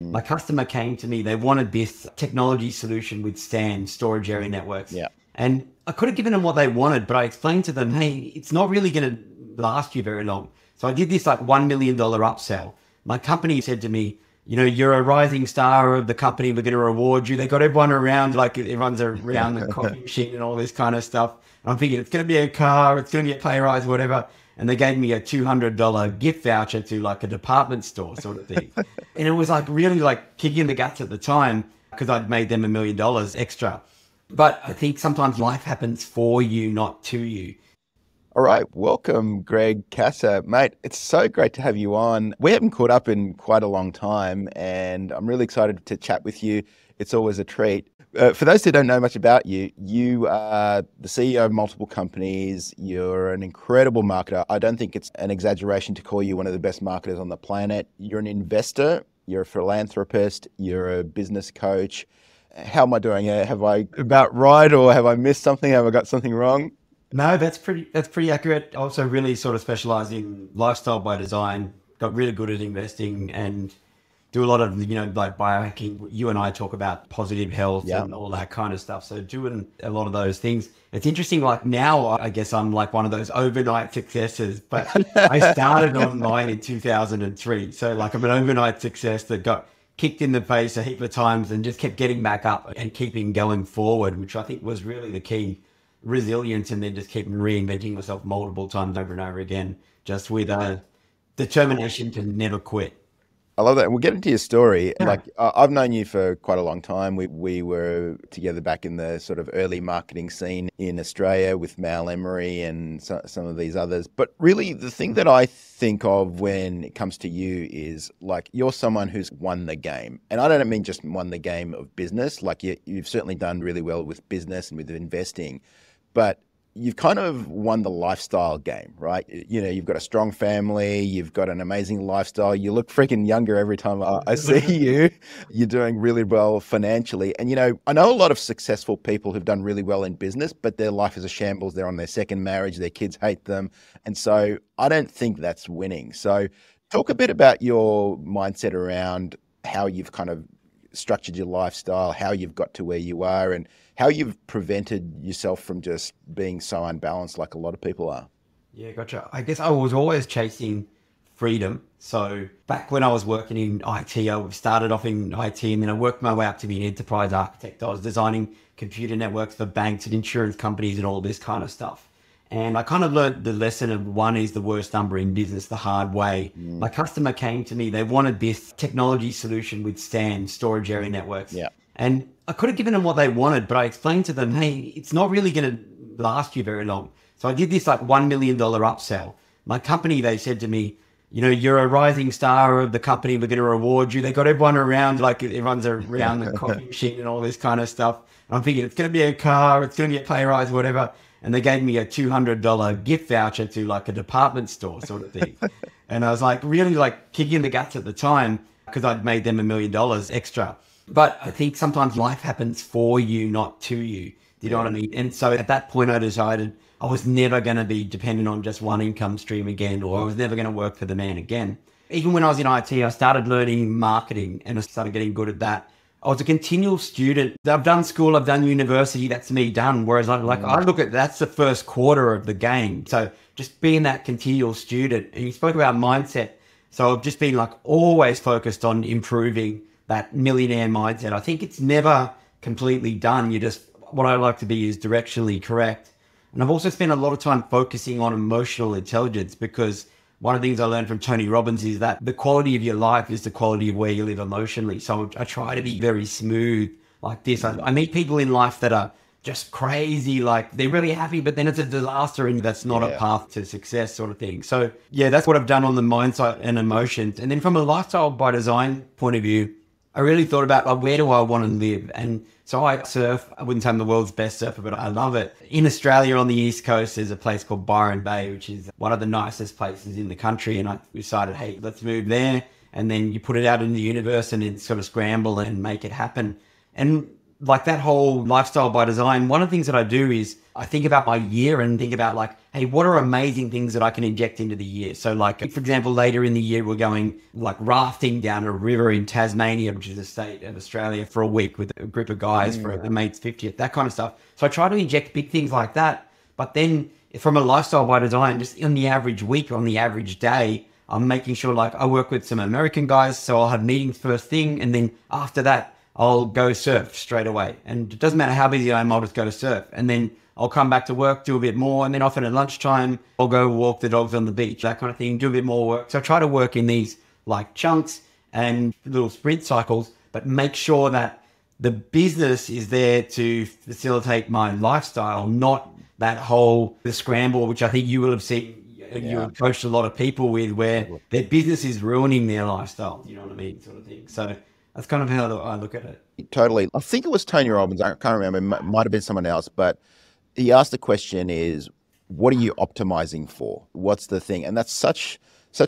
My customer came to me, they wanted this technology solution with SAN, storage area networks. Yeah. And I could have given them what they wanted, but I explained to them, hey, it's not really going to last you very long. So I did this like $1 million upsell. My company said to me, you're a rising star of the company. We're going to reward you. They got everyone around, like everyone's around the coffee machine and all this kind of stuff. And I'm thinking it's going to be a car, it's going to be a pay rise, whatever. And they gave me a $200 gift voucher to like a department store sort of thing. And it was like really like kicking the guts at the time because I'd made them $1 million extra. But I think sometimes life happens for you, not to you. All right. Welcome, Greg Casser. Mate, it's so great to have you on. We haven't caught up in quite a long time, and I'm really excited to chat with you. It's always a treat. For those who don't know much about you, you are the CEO of multiple companies. You're an incredible marketer. I don't think it's an exaggeration to call you one of the best marketers on the planet. You're an investor. You're a philanthropist. You're a business coach. How am I doing? Have I about right, or have I missed something? Have I got something wrong? No, that's pretty accurate. I also really sort of specialize in lifestyle by design, got really good at investing and do a lot of, like biohacking. You and I talk about positive health and all that kind of stuff. So doing a lot of those things. It's interesting, like now, I guess I'm like one of those overnight successes, but I started online in 2003. So like I'm an overnight success that got kicked in the face a heap of times and just kept getting back up and keeping going forward, which I think was really the key. Resilience, and then just keep reinventing myself multiple times over and over again, just with a determination to never quit. I love that. And we'll get into your story. Yeah. Like I've known you for quite a long time. We were together back in the sort of early marketing scene in Australia with Mal Emery and some of these others. But really the thing that I think of when it comes to you is like you're someone who's won the game. And I don't mean just won the game of business. Like you've certainly done really well with business and with investing. But you've kind of won the lifestyle game, right? You've got a strong family, you've got an amazing lifestyle. You look freaking younger every time I see you. You're doing really well financially. And, I know a lot of successful people who've done really well in business, but their life is a shambles. They're on their second marriage, their kids hate them. And so I don't think that's winning. So talk a bit about your mindset around how you've kind of structured your lifestyle, how you've got to where you are, and how you've prevented yourself from just being so unbalanced like a lot of people are. Yeah, gotcha. I guess I was always chasing freedom. So back when I was working in IT, I started off in IT and then I worked my way up to be an enterprise architect. I was designing computer networks for banks and insurance companies and all this kind of stuff. And I kind of learned the lesson of one is the worst number in business the hard way. My customer came to me, they wanted this technology solution with SAN, storage area networks. Yeah. And I could have given them what they wanted, but I explained to them, hey, it's not really going to last you very long. So I did this like $1 million upsell. My company, they said to me, you're a rising star of the company. We're going to reward you. They got everyone around, like everyone's around the coffee machine and all this kind of stuff. And I'm thinking it's going to be a car, it's going to be a pay rise, whatever. And they gave me a $200 gift voucher to like a department store sort of thing. And I was like really like kicking the guts at the time because I'd made them $1 million extra. But I think sometimes life happens for you, not to you. Do you know what I mean? And so at that point, I decided I was never going to be dependent on just one income stream again, or I was never going to work for the man again. Even when I was in IT, I started learning marketing and I started getting good at that. I was a continual student. I've done school, I've done university, that's me done. Whereas I look at that's the first quarter of the game. So just being that continual student, and you spoke about mindset. So I've just been like always focused on improving that millionaire mindset. I think it's never completely done. What I like to be is directionally correct. And I've also spent a lot of time focusing on emotional intelligence because one of the things I learned from Tony Robbins is that the quality of your life is the quality of where you live emotionally. So I try to be very smooth like this. I meet people in life that are just crazy, like they're really happy, but then it's a disaster and that's not a path to success sort of thing. So yeah, that's what I've done on the mindset and emotions. And then from a lifestyle by design point of view, I really thought about like, where do I want to live? And so I surf. I wouldn't say I'm the world's best surfer, but I love it. In Australia on the East Coast, there's a place called Byron Bay, which is one of the nicest places in the country. And I decided, hey, let's move there. And then you put it out in the universe and then sort of scramble and make it happen. And like that whole lifestyle by design, one of the things that I do is I think about my year and think about like, hey, what are amazing things that I can inject into the year? So like, for example, later in the year, we're going like rafting down a river in Tasmania, which is a state of Australia, for a week with a group of guys for a mate's 50th, that kind of stuff. So I try to inject big things like that. But then from a lifestyle by design, just on the average week, on the average day, I'm making sure like I work with some American guys. So I'll have meetings first thing. And then after that, I'll go surf straight away. And it doesn't matter how busy I am, I'll just go to surf. And then I'll come back to work, do a bit more. And then often at lunchtime, I'll go walk the dogs on the beach, that kind of thing, do a bit more work. So I try to work in these like chunks and little sprint cycles, but make sure that the business is there to facilitate my lifestyle, not that whole the scramble, which I think you will have seen. You approached a lot of people with where their business is ruining their lifestyle, you know what I mean, sort of thing. So that's kind of how I look at it. Totally. I think it was Tony Robbins. I can't remember. It might have been someone else, but he asked the question is, what are you optimizing for? What's the thing? And that's such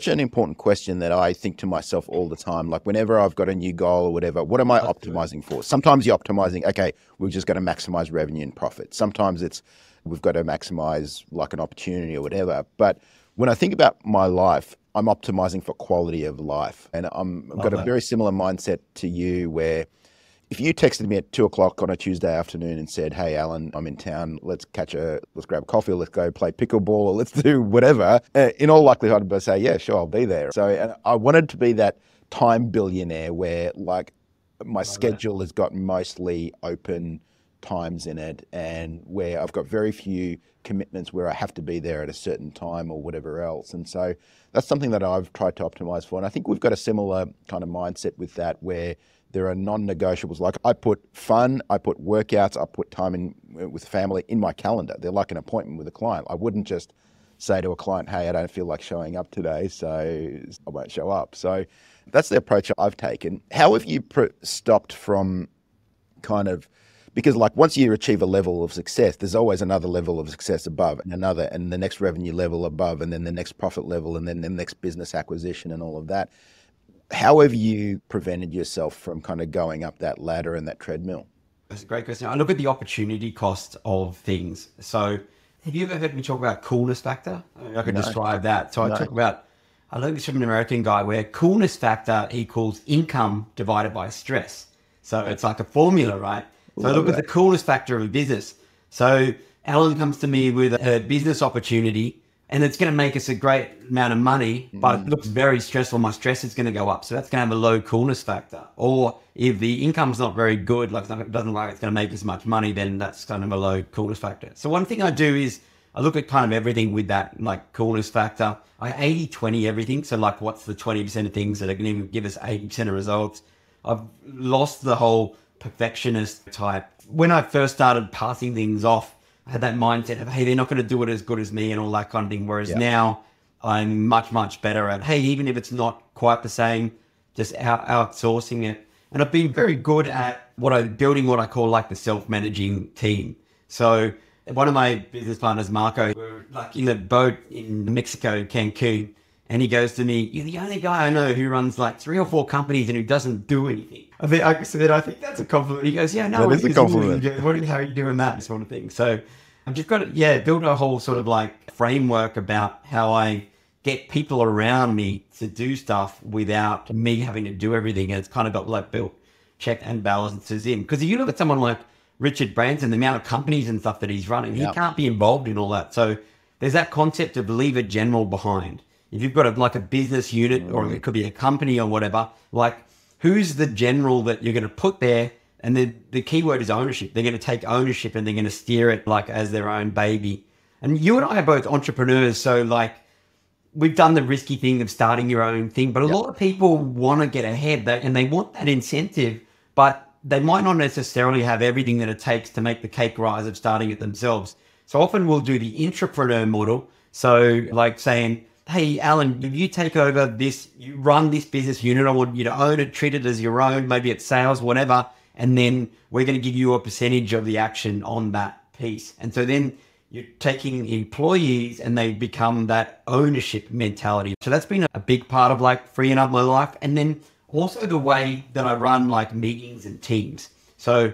an important question that I think to myself all the time. Like whenever I've got a new goal or whatever, what am I optimizing for? Sometimes you're optimizing, okay, we're just going to maximize revenue and profit. Sometimes it's, we've got to maximize like an opportunity or whatever. But when I think about my life, I'm optimizing for quality of life. And I've got a very similar mindset to you where if you texted me at 2:00 on a Tuesday afternoon and said, hey, Allan, I'm in town, let's grab a coffee, or let's go play pickleball, or let's do whatever, in all likelihood, I'd say, yeah, sure, I'll be there. So and I wanted to be that time billionaire where like my schedule has got mostly open times in it and where I've got very few commitments where I have to be there at a certain time or whatever else. And so that's something that I've tried to optimize for. And I think we've got a similar kind of mindset with that where there are non-negotiables. Like I put fun, I put workouts, I put time in with family in my calendar. They're like an appointment with a client. I wouldn't just say to a client, hey, I don't feel like showing up today, so I won't show up. So that's the approach I've taken. How have you stopped from kind of, because like once you achieve a level of success, there's always another level of success above and another, and the next revenue level above, and then the next profit level, and then the next business acquisition and all of that. How have you prevented yourself from kind of going up that ladder and that treadmill? That's a great question. I look at the opportunity cost of things. So have you ever heard me talk about coolness factor? I could describe that. So I learned this from an American guy where coolness factor equals income divided by stress. So it's like a formula, right? So I look at the coolness factor of a business. So Allan comes to me with a business opportunity and it's going to make us a great amount of money, but it looks very stressful. My stress is going to go up. So that's going to have a low coolness factor. Or if the income's not very good, like it doesn't look like it's going to make as much money, then that's kind of a low coolness factor. So one thing I do is I look at kind of everything with that like coolness factor. I 80-20 everything. So like what's the 20% of things that are going to give us 80% of results? I've lost the whole perfectionist type. When I first started passing things off, I had that mindset of, hey, they're not going to do it as good as me and all that kind of thing. Whereas now I'm much, much better at, hey, even if it's not quite the same, just outsourcing it. And I've been very good at building what I call like the self-managing team. So one of my business partners, Marco, we're like in a boat in Mexico, Cancun. And he goes to me, you're the only guy I know who runs like 3 or 4 companies and who doesn't do anything. I said, I think that's a compliment. He goes, yeah, no, that is a compliment. How are you doing that sort of thing? So I've just got to, build a whole sort of like framework about how I get people around me to do stuff without me having to do everything. And it's kind of got like built check and balances in. Because if you look at someone like Richard Branson, the amount of companies and stuff that he's running, he can't be involved in all that. So there's that concept of leave a general behind. If you've got a business unit or it could be a company or whatever, like who's the general that you're going to put there? And the key word is ownership. They're going to take ownership and they're going to steer it like as their own baby. And you and I are both entrepreneurs. So like we've done the risky thing of starting your own thing, but a lot of people want to get ahead and they want that incentive, but they might not necessarily have everything that it takes to make the cake rise of starting it themselves. So often we'll do the intrapreneur model. So like saying, hey, Allan, if you take over this, you run this business unit, I want you to own it, treat it as your own, maybe it's sales, whatever. And then we're going to give you a percentage of the action on that piece. And so then you're taking employees and they become that ownership mentality. So that's been a big part of like freeing up my life. And then also the way that I run like meetings and teams. So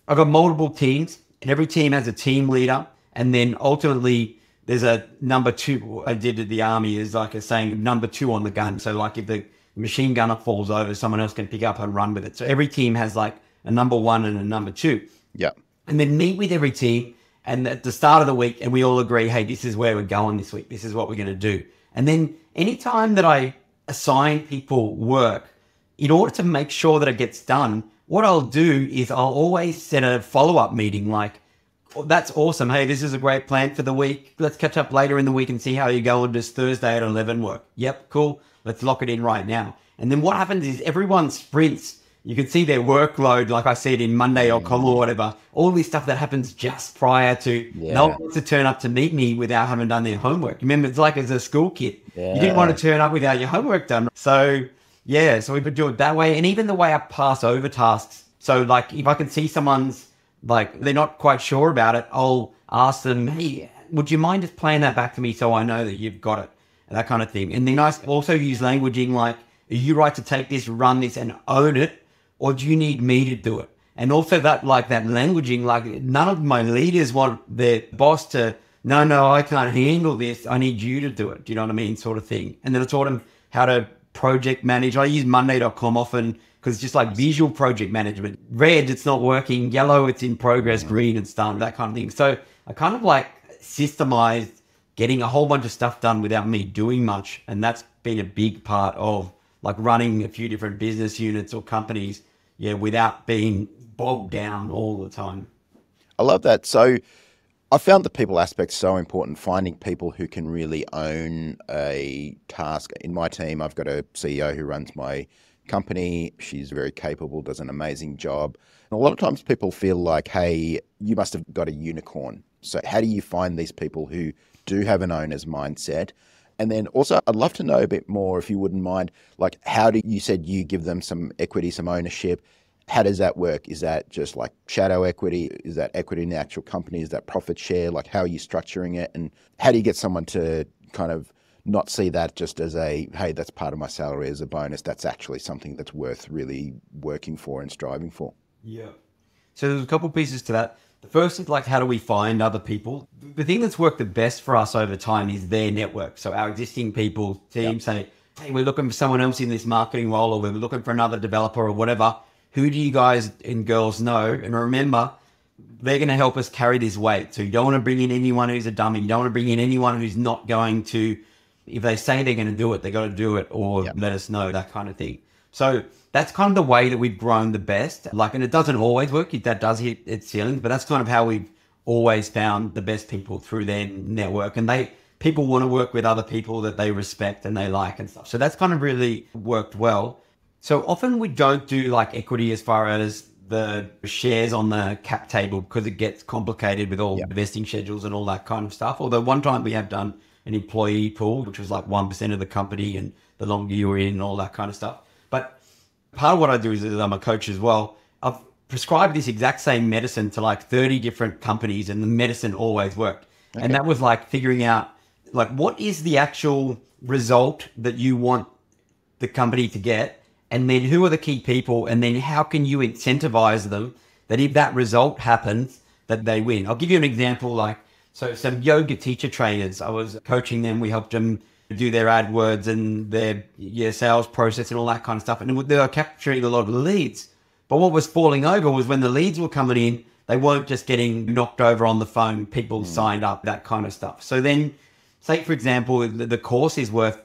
I've got multiple teams, and every team has a team leader. And then ultimately, there's a number two. I did at the army is like a saying number two on the gun. So like if the machine gunner falls over, someone else can pick up and run with it. So every team has like a number one and a number two. Yeah. And then meet with every team. And at the start of the week, and we all agree, hey, this is where we're going this week. This is what we're going to do. And then anytime that I assign people work, in order to make sure that it gets done, what I'll do is I'll always set a follow-up meeting like, oh, that's awesome. Hey, this is a great plan for the week. Let's catch up later in the week and see how you go on this Thursday at 11 work. Yep, cool. Let's lock it in right now. And then what happens is everyone sprints. You can see their workload, like I said, in Monday.com or whatever, all this stuff that happens just prior to, no one wants to turn up to meet me without having done their homework. Remember, it's like as a school kid. You didn't want to turn up without your homework done. So we could do it that way. And even the way I pass over tasks. So like if I can see someone's, like they're not quite sure about it, I'll ask them, hey, would you mind just playing that back to me so I know that you've got it? And that kind of thing. And then I also use languaging like, are you right to take this, run this and own it? Or do you need me to do it? And also that languaging, like none of my leaders want their boss to, no, I can't handle this. I need you to do it. Do you know what I mean? Sort of thing. And then I taught them how to project manage. I use Monday.com often because it's just like visual project management. Red, it's not working. Yellow, it's in progress. Green, it's done. That kind of thing. So I kind of like systemized getting a whole bunch of stuff done without me doing much. And that's been a big part of like running a few different business units or companies, without being bogged down all the time. I love that. So I found the people aspect so important, finding people who can really own a task. In my team, I've got a CEO who runs my company. She's very capable, does an amazing job. And a lot of times people feel like, hey, you must have got a unicorn. So how do you find these people who do have an owner's mindset? And then also, I'd love to know a bit more, if you wouldn't mind, like how do you said you give them some equity, some ownership. How does that work? Is that just like shadow equity? Is that equity in the actual company? Is that profit share? Like how are you structuring it? And how do you get someone to kind of not see that just as a, hey, that's part of my salary as a bonus. That's actually something that's worth really working for and striving for. Yeah. So there's a couple pieces to that. The first is like, how do we find other people? The thing that's worked the best for us over time is their network. So our existing people, team say, hey, we're looking for someone else in this marketing role, or we're looking for another developer or whatever. Who do you guys and girls know? And remember, they're going to help us carry this weight. So you don't want to bring in anyone who's a dummy. You don't want to bring in anyone who's not going to, if they say they're going to do it, they got to do it, or let us know, that kind of thing. So that's kind of the way that we've grown the best. Like, and it doesn't always work. That does hit its ceilings, but that's kind of how we've always found the best people, through their network. And people want to work with other people that they respect and they like and stuff. So that's kind of really worked well. So often we don't do like equity as far as the shares on the cap table, because it gets complicated with all the vesting schedules and all that kind of stuff. Although one time we have done an employee pool, which was like 1% of the company, and the longer you were in and all that kind of stuff. But part of what I do is I'm a coach as well. I've prescribed this exact same medicine to like 30 different companies, and the medicine always worked. Okay. And that was like figuring out like, what is the actual result that you want the company to get? And then who are the key people? And then how can you incentivize them that if that result happens, that they win? I'll give you an example. Like, so some yoga teacher trainers, I was coaching them. We helped them do their AdWords and their sales process and all that kind of stuff. And they were capturing a lot of leads. But what was falling over was when the leads were coming in, they weren't just getting knocked over on the phone. People signed up, that kind of stuff. So then, say, for example, the course is worth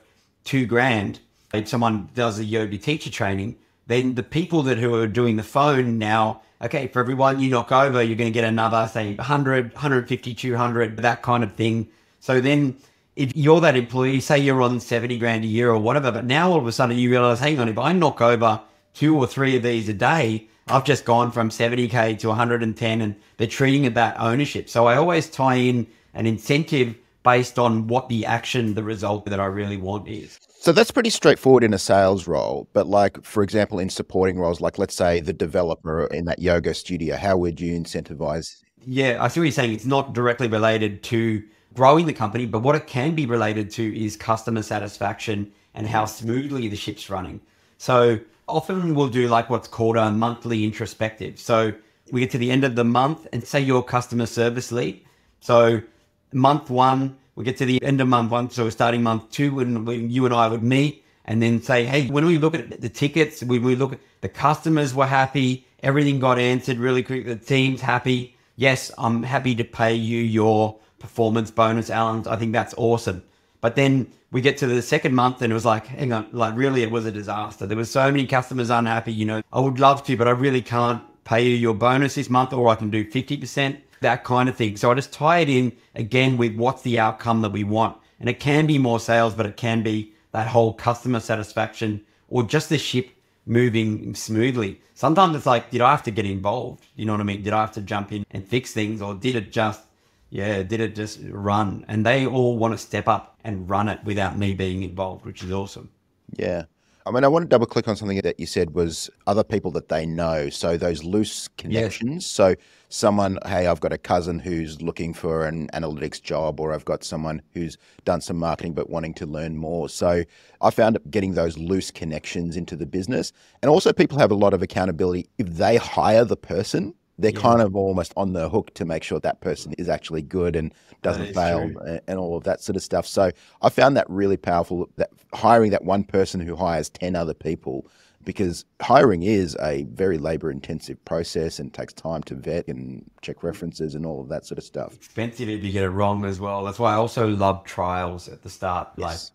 $2,000. If someone does a yoga teacher training, then the people who are doing the phone now, okay, for everyone you knock over, you're going to get another, say, 100, 150, 200, that kind of thing. So then if you're that employee, say you're on $70,000 a year or whatever, but now all of a sudden you realize, hang on, if I knock over 2 or 3 of these a day, I've just gone from 70K to 110, and they're treating it that ownership. So I always tie in an incentive based on what the action, the result that I really want is. So that's pretty straightforward in a sales role. But like, for example, in supporting roles, like let's say the developer in that yoga studio, how would you incentivize? Yeah, I see what you're saying. It's not directly related to growing the company, but what it can be related to is customer satisfaction and how smoothly the ship's running. So often we'll do like what's called a monthly introspective. So we get to the end of the month and say you're a customer service lead. So month one, we get to the end of month one. So we're starting month two when you and I would meet and then say, hey, when we look at the tickets, when we look at the customers were happy, everything got answered really quick. The team's happy. Yes, I'm happy to pay you your performance bonus, Allan. I think that's awesome. But then we get to the second month and it was like, hang on, like really it was a disaster. There were so many customers unhappy, you know, I would love to, but I really can't pay you your bonus this month, or I can do 50%, that kind of thing. So I just tie it in again with what's the outcome that we want. And it can be more sales, but it can be that whole customer satisfaction or just the ship moving smoothly. Sometimes it's like, did I have to get involved? You know what I mean? Did I have to jump in and fix things, or did it just run? And they all want to step up and run it without me being involved, which is awesome. Yeah. I mean, I want to double click on something that you said was other people that they know. So those loose connections. Yes. So someone, hey, I've got a cousin who's looking for an analytics job, or I've got someone who's done some marketing but wanting to learn more. So I found getting those loose connections into the business. And also people have a lot of accountability. If they hire the person, they're kind of almost on the hook to make sure that person is actually good and doesn't fail and all of that sort of stuff. So I found that really powerful, that hiring that one person who hires 10 other people, because hiring is a very labor intensive process and takes time to vet and check references and all of that sort of stuff. Expensive if you get it wrong as well. That's why I also love trials at the start. Yes.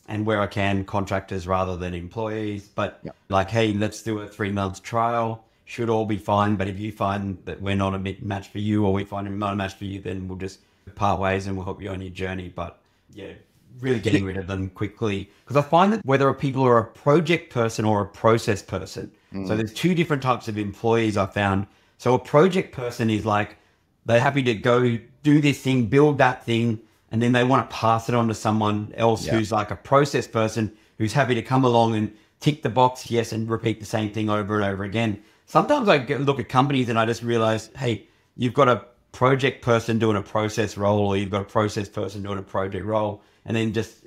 And where I can, contractors rather than employees, but like, hey, let's do a 3 months trial. Should all be fine, but if you find that we're not a match for you, or we find we're not a match for you, then we'll just part ways and we'll help you on your journey. But yeah, really getting rid of them quickly, because I find that whether people are a project person or a process person, so there's two different types of employees I found. So a project person is like, they're happy to go do this thing, build that thing, and then they want to pass it on to someone else who's like a process person who's happy to come along and tick the box, yes, and repeat the same thing over and over again. Sometimes I look at companies and I just realize, hey, you've got a project person doing a process role, or you've got a process person doing a project role, and then just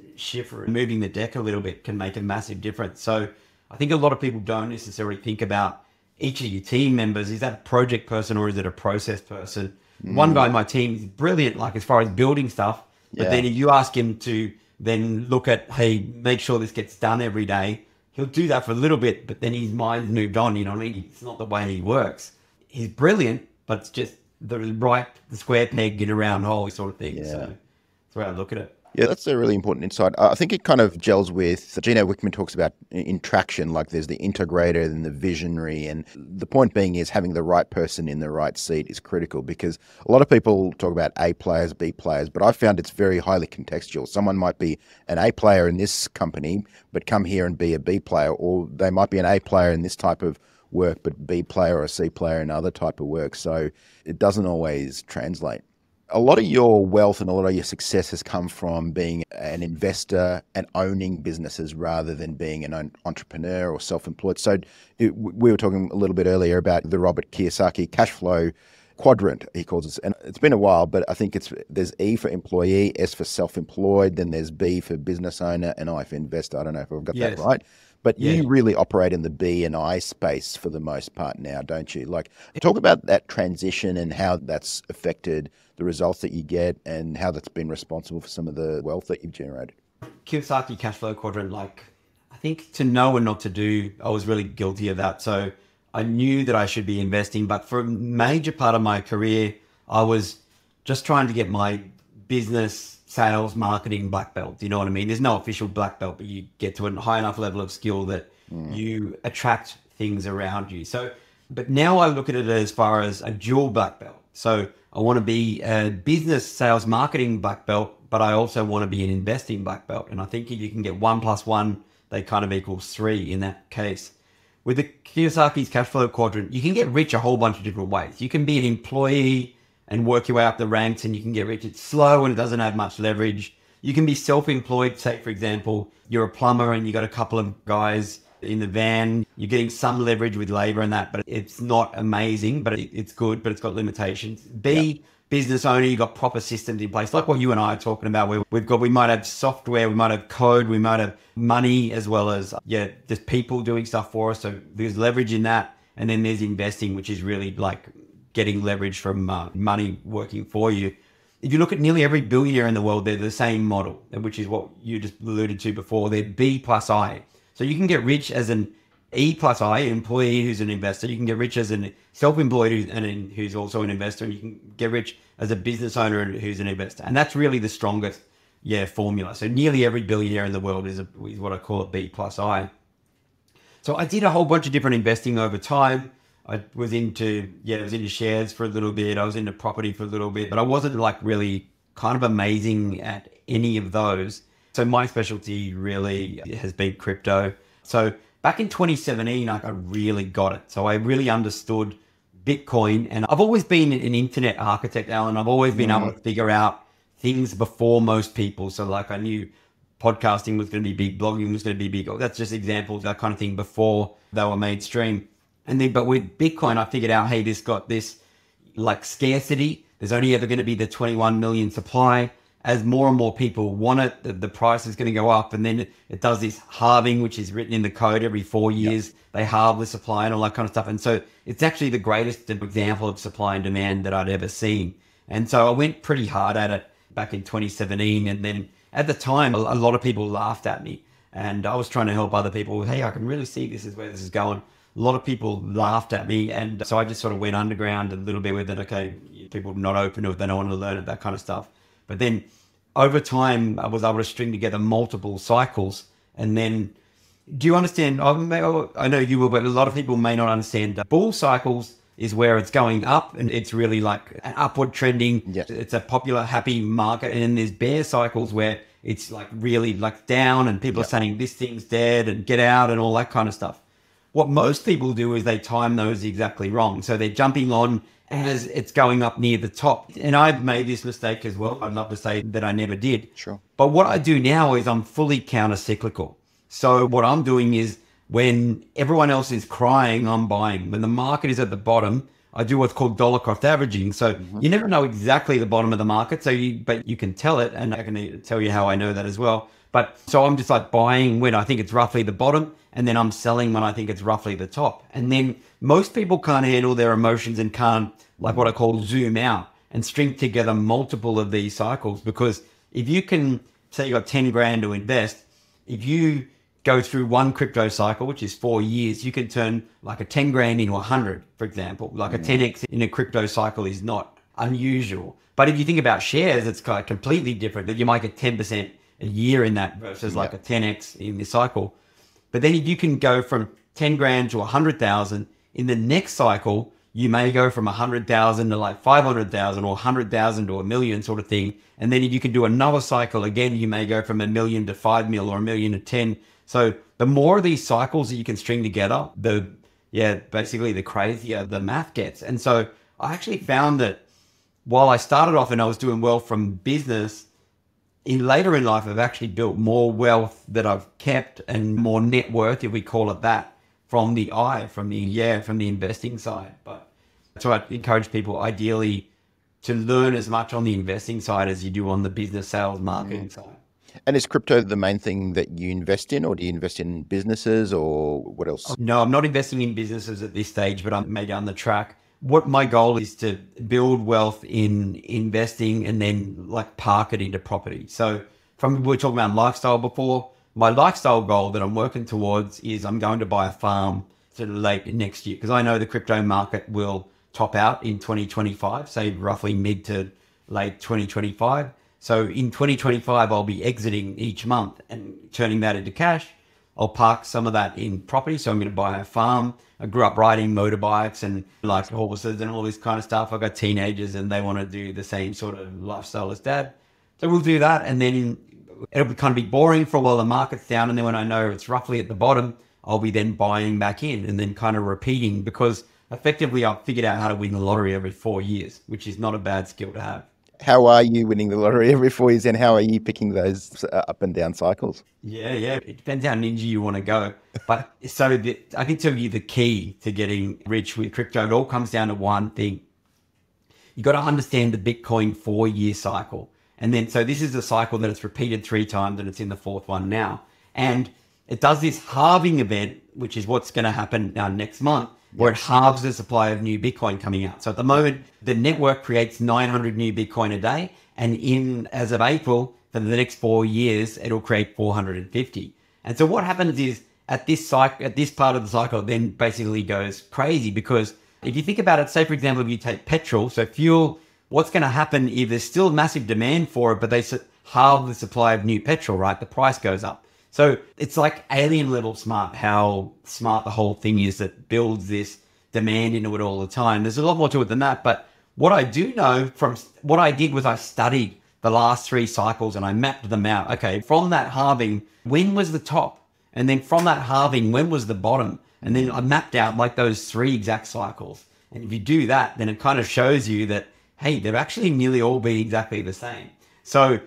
moving the deck a little bit can make a massive difference. So I think a lot of people don't necessarily think about each of your team members. Is that a project person or is it a process person? One guy in my team is brilliant, like as far as building stuff, but then if you ask him to then look at, hey, make sure this gets done every day, he'll do that for a little bit, but then his mind's moved on, you know what I mean? It's not the way he works. He's brilliant, but it's just the square peg in a round hole sort of thing. So that's the way I look at it. Yeah, that's a really important insight. I think it kind of gels with, Gino Wickman talks about in traction, like there's the integrator and the visionary. And the point being is having the right person in the right seat is critical, because a lot of people talk about A players, B players, but I've found it's very highly contextual. Someone might be an A player in this company, but come here and be a B player, or they might be an A player in this type of work, but B player or C player in other type of work. So it doesn't always translate. A lot of your wealth and a lot of your success has come from being an investor and owning businesses rather than being an entrepreneur or self-employed. So we were talking a little bit earlier about the Robert Kiyosaki cash flow quadrant, he calls it. And it's been a while, but I think there's E for employee, S for self-employed, then there's B for business owner, and I for investor. I don't know if I've got that right. But you really operate in the B and I space for the most part now, don't you? Like, talk about that transition and how that's affected the results that you get and how that's been responsible for some of the wealth that you've generated. Kiyosaki cash flow quadrant, like, I think to know and not to do, I was really guilty of that. So I knew that I should be investing, but for a major part of my career, I was just trying to get my business, sales, marketing black belt. You know what I mean? There's no official black belt, but you get to a high enough level of skill that you attract things around you. So, but now I look at it as far as a dual black belt. So I want to be a business, sales, marketing black belt, but I also want to be an investing black belt. And I think if you can get 1 + 1, they kind of equals 3 in that case. With the Kiyosaki's cash flow quadrant, you can get rich a whole bunch of different ways. You can be an employee and work your way up the ranks and you can get rich. It's slow and it doesn't have much leverage. You can be self-employed. Say, for example, you're a plumber and you got a couple of guys in the van. You're getting some leverage with labor and that, but it's not amazing, but it's good, but it's got limitations. B, business owner, you got proper systems in place, like what you and I are talking about, where we might have software, we might have code, we might have money, as well as, just people doing stuff for us. So there's leverage in that. And then there's investing, which is really like getting leverage from money working for you. If you look at nearly every billionaire in the world, they're the same model, which is what you just alluded to before. They're B plus I. So you can get rich as an E plus I, employee who's an investor. You can get rich as a self-employed who's also an investor. And you can get rich as a business owner who's an investor. And that's really the strongest formula. So nearly every billionaire in the world is what I call a B plus I. So I did a whole bunch of different investing over time. I was into shares for a little bit. I was into property for a little bit, but I wasn't like really kind of amazing at any of those. So my specialty really has been crypto. So back in 2017, I really got it. So I really understood Bitcoin, and I've always been an internet architect, Allan. I've always been able to figure out things before most people. So like I knew podcasting was going to be big, blogging was going to be big. That's just examples, that kind of thing before they were mainstream. And then, but with Bitcoin, I figured out, hey, this got this like scarcity. There's only ever going to be the 21 million supply. As more and more people want it, the price is going to go up. And then it does this halving, which is written in the code every 4 years. Yep. They halve the supply and all that kind of stuff. And so it's actually the greatest example of supply and demand that I'd ever seen. And so I went pretty hard at it back in 2017. And then at the time, a lot of people laughed at me. And I was trying to help other people. Hey, I can really see this is where this is going. A lot of people laughed at me, and so I just sort of went underground a little bit with it. Okay, people not open to it, they don't want to learn it, that kind of stuff. But then over time, I was able to string together multiple cycles. And then, do you understand? I know you will, but a lot of people may not understand. Bull cycles is where it's going up, and it's really like an upward trending. Yes. It's a popular, happy market. And then there's bear cycles where it's like really like down, and people are saying this thing's dead and get out and all that kind of stuff. What most people do is they time those exactly wrong. So they're jumping on as it's going up near the top. And I've made this mistake as well. I'd love to say that I never did. Sure. But what I do now is I'm fully counter-cyclical. So what I'm doing is when everyone else is crying, I'm buying. When the market is at the bottom, I do what's called dollar cost averaging. So you never know exactly the bottom of the market, but you can tell it. And I can tell you how I know that as well. But so I'm just like buying when I think it's roughly the bottom, and then I'm selling when I think it's roughly the top. And then most people can't handle their emotions and can't, like what I call, zoom out and string together multiple of these cycles. Because if you can say you got 10 grand to invest, if you go through one crypto cycle, which is 4 years, you can turn like a 10 grand into 100, for example. Like a 10x in a crypto cycle is not unusual. But if you think about shares, it's kind of completely different. That you might get 10% a year in that versus like a 10x in this cycle. But then if you can go from 10 grand to 100,000 in the next cycle, you may go from 100,000 to like 500,000 or 100,000 to 1 million sort of thing. And then if you can do another cycle again, you may go from 1 million to 5 mil or 1 million to 10. So the more of these cycles that you can string together, basically the crazier the math gets. And so I actually found that while I started off and I was doing well from business, later in life, I've actually built more wealth that I've kept and more net worth, if we call it that, from the investing side. But so I encourage people ideally to learn as much on the investing side as you do on the business, sales, marketing side. And is crypto the main thing that you invest in, or do you invest in businesses, or what else? No, I'm not investing in businesses at this stage, but I'm maybe down the track. What my goal is to build wealth in investing and then like park it into property. So we were talking about lifestyle before. My lifestyle goal that I'm working towards is I'm going to buy a farm sort of late next year, because I know the crypto market will top out in 2025, say roughly mid to late 2025. So in 2025, I'll be exiting each month and turning that into cash. I'll park some of that in property. So I'm going to buy a farm. I grew up riding motorbikes and like horses and all this kind of stuff. I've got teenagers and they want to do the same sort of lifestyle as dad. So we'll do that. And then it'll kind of be boring for a while the market's down. And then when I know it's roughly at the bottom, I'll be then buying back in and then kind of repeating, because effectively I've figured out how to win the lottery every 4 years, which is not a bad skill to have. How are you winning the lottery every 4 years, and how are you picking those up and down cycles? Yeah. It depends how ninja you want to go. But I can tell you the key to getting rich with crypto. It all comes down to one thing. You got to understand the Bitcoin 4-year cycle. And then, so this is a cycle that it's repeated 3 times and it's in the 4th one now. And it does this halving event, which is what's going to happen next month. where it halves the supply of new Bitcoin coming out. So at the moment, the network creates 900 new Bitcoin a day. And as of April, for the next 4 years, it'll create 450. And so what happens is at this part of the cycle, then basically goes crazy, because if you think about it, say, for example, if you take petrol, so fuel, what's going to happen if there's still massive demand for it, but they halve the supply of new petrol, right? The price goes up. So it's like alien level smart, how smart the whole thing is that builds this demand into it all the time. There's a lot more to it than that. But what I do know from what I did was I studied the last 3 cycles and I mapped them out. Okay, from that halving, when was the top? And then from that halving, when was the bottom? And then I mapped out like those 3 exact cycles. And if you do that, then it kind of shows you that, hey, they've actually nearly all been exactly the same. So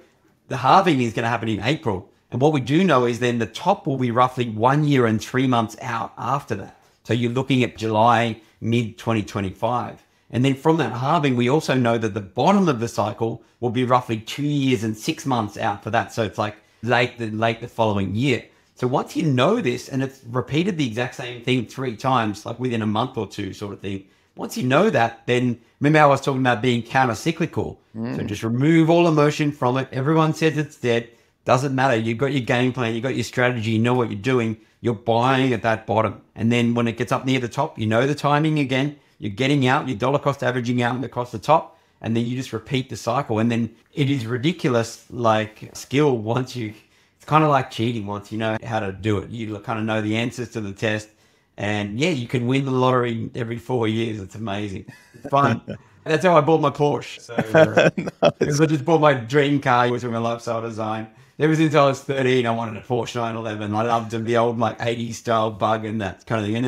the halving is going to happen in April. And what we do know is then the top will be roughly 1 year and 3 months out after that. So you're looking at July, mid-2025. And then from that halving, we also know that the bottom of the cycle will be roughly 2 years and 6 months out for that. So it's like late the following year. So once you know this, and it's repeated the exact same thing 3 times, like within a month or 2 sort of thing, once you know that, then remember how I was talking about being counter-cyclical. So just remove all emotion from it. Everyone says it's dead. Doesn't matter. You've got your game plan. You've got your strategy. You know what you're doing. You're buying at that bottom. And then when it gets up near the top, you know the timing again. You're getting out, you're dollar cost averaging out across the top. And then you just repeat the cycle. And then it is ridiculous, like skill once you, it's kind of like cheating once you know how to do it. You kind of know the answers to the test. And yeah, you can win the lottery every 4 years. It's amazing. It's fun. That's how I bought my Porsche. So, because I just bought my dream car, which was my lifestyle design. Ever since I was 13, I wanted a Porsche 911. I loved the old like 80s style bug and that kind of thing. And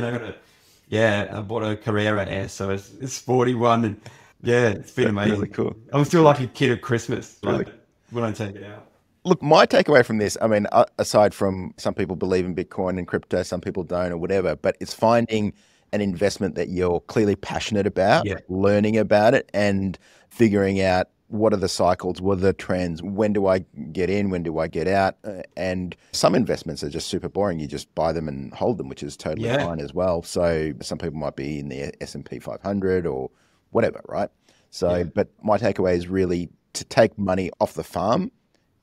then I bought a Carrera S, so it's 41. And yeah, it's been amazing. Really cool. I'm still like a kid at Christmas when I take it out. Look, my takeaway from this, I mean, aside from some people believe in Bitcoin and crypto, some people don't or whatever, but it's finding an investment that you're clearly passionate about, learning about it and figuring out what are the cycles, what are the trends, when do I get in, when do I get out? And some investments are just super boring. You just buy them and hold them, which is totally fine as well. So some people might be in the S&P 500 or whatever, right? So, but my takeaway is really to take money off the farm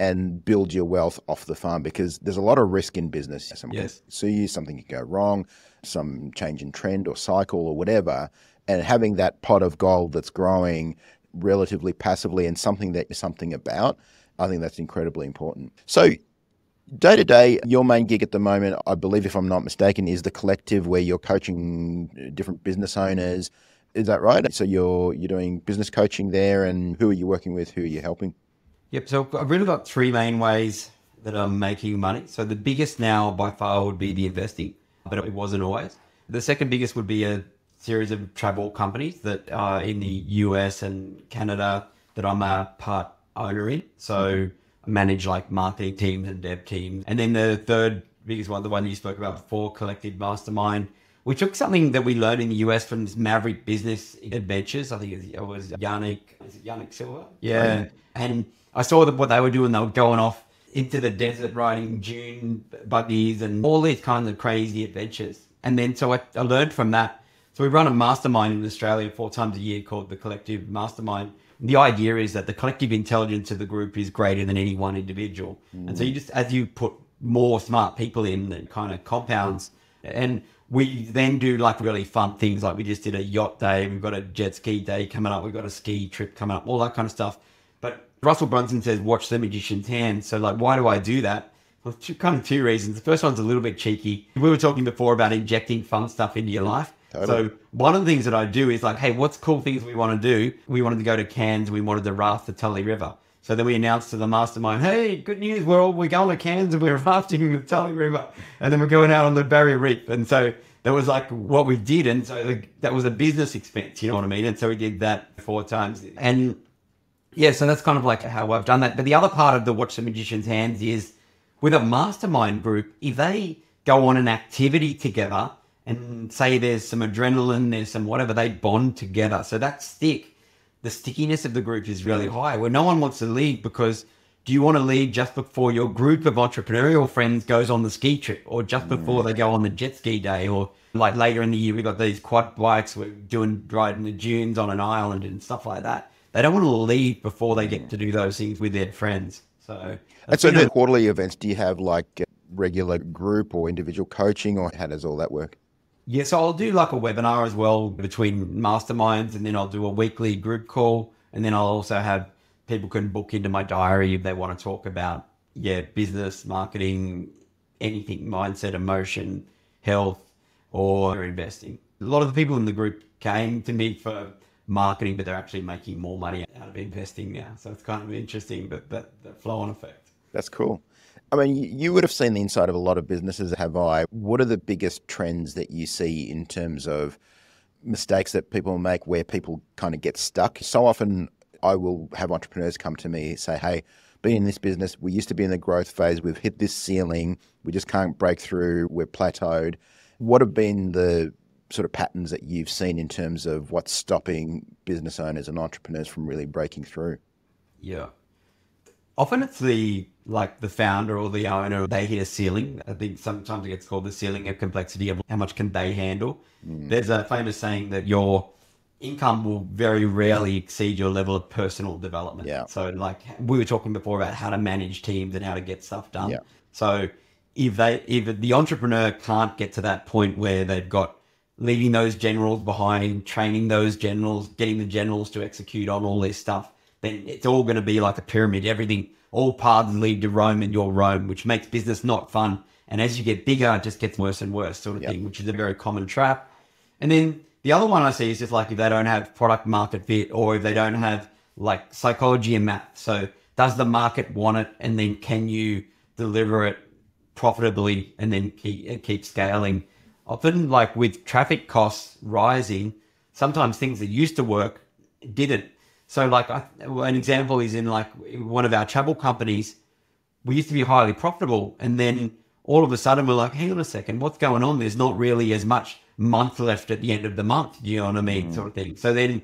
and build your wealth off the farm, because there's a lot of risk in business. Someone can sue you, something can go wrong, some change in trend or cycle or whatever. And having that pot of gold that's growing relatively passively and something that you're something about, I think that's incredibly important. So day to day, your main gig at the moment, I believe, if I'm not mistaken, is the collective where you're coaching different business owners. Is that right? So you're doing business coaching there, and who are you working with? Who are you helping? Yep. So I've really got 3 main ways that I'm making money. So the biggest now by far would be the investing, but it wasn't always. The second biggest would be a series of travel companies that are in the US and Canada that I'm a part owner in. So I manage like marketing teams and dev teams. And then the third biggest one, the one you spoke about before, Collective Mastermind. We took something that we learned in the US from this Maverick Business Adventures. I think it was Yannick Silver? Yeah. And I saw that what they were doing, they were going off into the desert riding dune buggies and all these kinds of crazy adventures. And then so I learned from that. So we run a mastermind in Australia 4 times a year called the Collective Mastermind. The idea is that the collective intelligence of the group is greater than any one individual. And so you just, as you put more smart people in, it kind of compounds. And we then do like really fun things. Like we just did a yacht day. We've got a jet ski day coming up. We've got a ski trip coming up, all that kind of stuff. But Russell Brunson says, watch the magician's hand. So like, why do I do that? Well, kind of 2 reasons. The first one's a little bit cheeky. We were talking before about injecting fun stuff into your life. Totally. So one of the things that I do is like, hey, what's cool things we want to do? We wanted to go to Cairns. We wanted to raft the Tully River. So then we announced to the mastermind, hey, good news. We're going to Cairns and we're rafting the Tully River. And then we're going out on the Barrier Reef. And so that was like what we did. And so that was a business expense, you know what I mean? And so we did that 4 times. And yeah, so that's kind of like how I've done that. But the other part of the Watch the Magician's Hands is with a mastermind group, if they go on an activity together, and say there's some adrenaline, there's some whatever, they bond together. So that the stickiness of the group is really high, where no one wants to leave, because do you want to leave just before your group of entrepreneurial friends goes on the ski trip, or just before they go on the jet ski day, or Like later in the year, we got these quad bikes. We're doing riding the dunes on an island and stuff like that. They don't want to leave before they get to do those things with their friends. So, And so the quarterly events, do you have like regular group or individual coaching, or how does all that work? yeah, so I'll do like a webinar as well between masterminds, and then I'll do a weekly group call, and then I'll also have people can book into my diary if they want to talk about business, marketing, anything, mindset, emotion, health, or investing. A lot of the people in the group came to me for marketing, but they're actually making more money out of investing now. So it's kind of interesting, but that flow-on effect. That's cool. I mean, you would have seen the inside of a lot of businesses, have I? What are the biggest trends that you see in terms of mistakes that people make where people kind of get stuck? So often I will have entrepreneurs come to me say, hey, being in this business, we used to be in the growth phase. We've hit this ceiling. We just can't break through. We're plateaued. What have been the sort of patterns that you've seen in terms of what's stopping business owners and entrepreneurs from really breaking through? Yeah. Often it's the founder or the owner, they hit a ceiling. I think sometimes it gets called the ceiling of complexity of how much can they handle. There's a famous saying that your income will very rarely exceed your level of personal development. Yeah. So like we were talking before about how to manage teams and how to get stuff done. Yeah. So if the entrepreneur can't get to that point where they've got leaving those generals behind, training those generals, getting the generals to execute on all this stuff, then it's all going to be like a pyramid. Everything, all paths lead to Rome and you're Rome, which makes business not fun. And as you get bigger, it just gets worse and worse sort of thing, which is a very common trap. And then the other one I see is just like if they don't have product market fit, or if they don't have like psychology and math. So does the market want it? And then can you deliver it profitably and then keep scaling? Often like with traffic costs rising, sometimes things that used to work didn't. So like an example is in like one of our travel companies, we used to be highly profitable. And then all of a sudden we're like, hang on a second, what's going on? There's not really as much month left at the end of the month. Do you know what I mean? Sort of thing. So then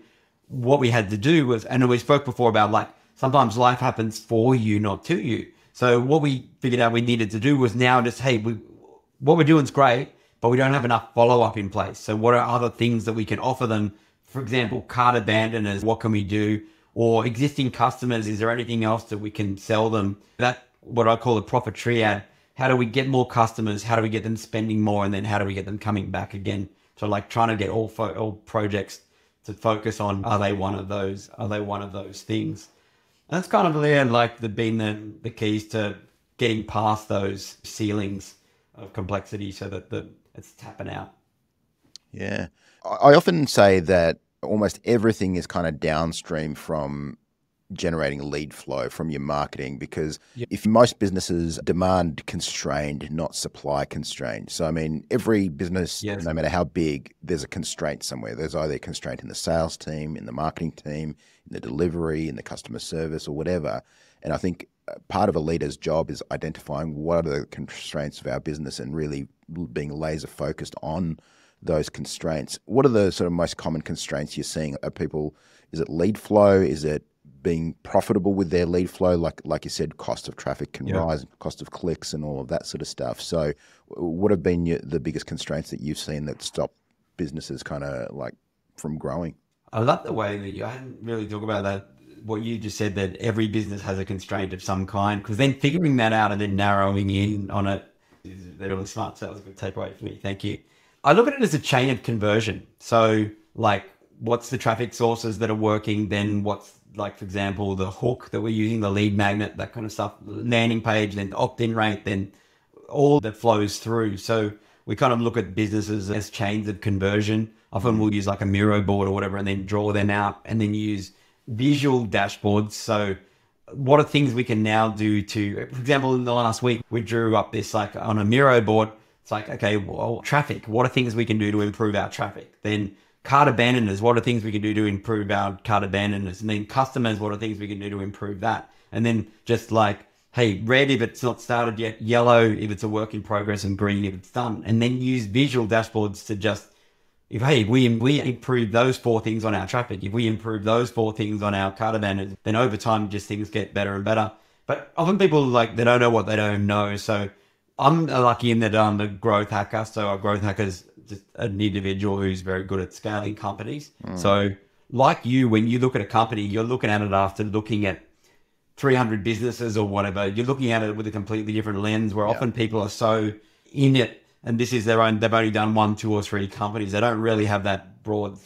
what we had to do was, and we spoke before about like, sometimes life happens for you, not to you. So what we figured out we needed to do was now just, hey, what we're doing is great, but we don't have enough follow-up in place. So what are other things that we can offer them? For example, cart abandoners, what can we do? Or existing customers, is there anything else that we can sell them? That what I call a profit triad. How do we get more customers? How do we get them spending more? And then how do we get them coming back again? So like trying to get all projects to focus on, are they one of those? Are they one of those things? And that's kind of been the keys to getting past those ceilings of complexity so that it's tapping out. Yeah. I often say that almost everything is kind of downstream from generating lead flow from your marketing, because if most businesses demand constrained, not supply constrained. So, I mean, every business, no matter how big, there's a constraint somewhere. There's either a constraint in the sales team, in the marketing team, in the delivery, in the customer service or whatever. And I think part of a leader's job is identifying what are the constraints of our business and really being laser focused on those constraints. What are the sort of most common constraints you're seeing? Are people, is it lead flow? Is it being profitable with their lead flow? Like you said, cost of traffic can rise, cost of clicks and all of that sort of stuff. So what have been the biggest constraints that you've seen that stop businesses kind of like from growing? I love the way that I hadn't really talked about that. What you just said, that every business has a constraint of some kind, because then figuring that out and then narrowing in on it is really smart. So that was a good takeaway for me. Thank you. I look at it as a chain of conversion. So like, what's the traffic sources that are working? Then what's, like, for example, the hook that we're using, the lead magnet, that kind of stuff, landing page, then opt-in rate, then all that flows through. So we kind of look at businesses as chains of conversion. Often we'll use like a Miro board or whatever, and then draw them out and then use visual dashboards. So what are things we can now do to, for example, in the last week, we drew up this like on a Miro board. It's like, okay, well, traffic, what are things we can do to improve our traffic? Then cart abandoners, what are things we can do to improve our cart abandoners? And then customers, what are things we can do to improve that? And then just like, hey, red if it's not started yet, yellow if it's a work in progress, and green if it's done. And then use visual dashboards to just, if we improve those 4 things on our traffic, if we improve those 4 things on our cart abandoners, then over time just things get better and better. But often people they don't know what they don't know. So I'm lucky in that I'm a growth hacker. So our growth hackers just an individual who's very good at scaling companies. So like you, when you look at a company, you're looking at it after looking at 300 businesses or whatever. You're looking at it with a completely different lens, where often people are so in it, and this is their own, they've only done 1, 2 or 3 companies. They don't really have that broad